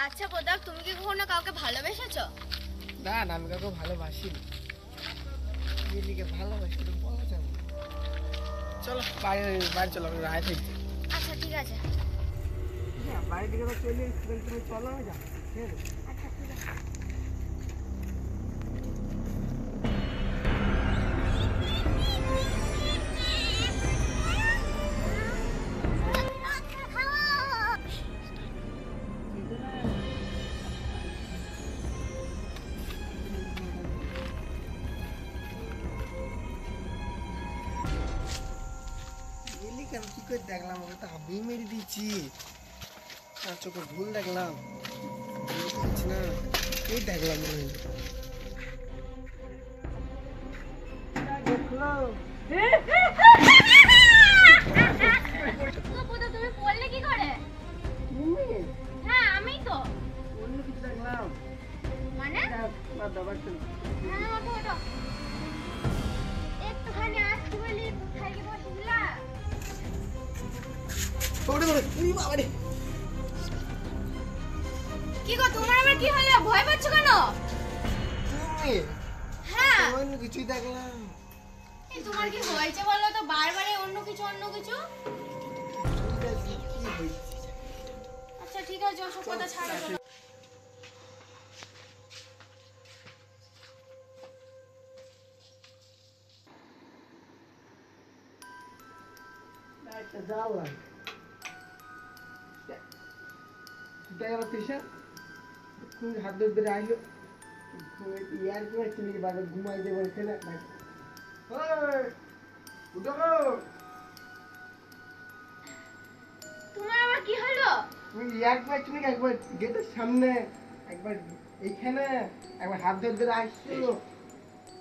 আচ্ছা প্রতাপ, তুমি কি কখনো কাউকে ভালোবেসেছো? না না, আমি কাউকে ভালোবাসিনি। মিলিকে ভালোবাসি তো বলা যাবে না। চলো বাড়ি বাড়ি চলো, আমি রায় থাকছি। আচ্ছা ঠিক আছে। হ্যাঁ, বাড়ির দিকে তো চলে এসেছি, তুমি চলো, আমি যাচ্ছি। ঠিক আছে? আচ্ছা ঠিক আছে। মিলিকে আমি কি করে দেখলাম? ওকে তো আমি মেরে দিচ্ছি। আর চোখে ভুল দেখলাম, বুঝতে না। এই দেখলাম মনে হয়। দেখলো তো প্রতাপ, তুমি পড়লে কি করে? তুমি হ্যাঁ আমি তো। অন্য কিছু দেখলাম। মানে? ব্যাপারটা হ্যাঁ ওঠো ওঠো। একটুখানি আসতে বলি, কোথায় কি বসেছিলা? ওরে ওরে উনি বাবা রে। কি গো, তোমার আবার কি হলো? ভয় পাচ্ছ কেন? তুমি হ্যাঁ, অন্য কিছুই দেখলাম। এই তোমার কি হয়েছে বলো তো? বারবারই অন্য কিছু অন্য কিছু। কি হয়েছে? আচ্ছা ঠিক আছে, ওসব কথা ছাড়ো। চলো। একটা যাও আর দেখ আমার তৃষা কোন হাত ধরে আইলো। ইয়ার কি হচ্ছে নাকি? বাবা ঘুমাই দিয়ে বলছে না। উঠো, তোমার আবার কি হলো? তুমি ইয়ার কি হচ্ছে নাকি? একবার গেটের সামনে, একবার এইখানে, একবার হাত ধরে আসছো।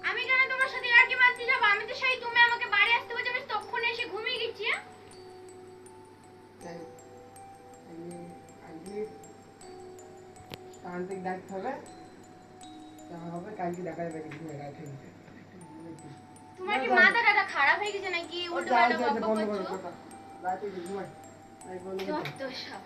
আমি কেন তোমার সাথে আর কি মারতে যাবো? আমি তো সেই তুমি আমাকে বাড়ি আসতে বলছো, আমি তখন এসে ঘুমিয়ে গেছি। তান্ত্রিক ডাকতে হবে, হবে কালকে দেখা যাবে। ঘুমিয়ে রাখে তোমার কি মাথা টাথা খারাপ হয়ে গেছে নাকি? উল্টো পাল্টা বকবক করছো। রাতে ঘুমাই যত সব।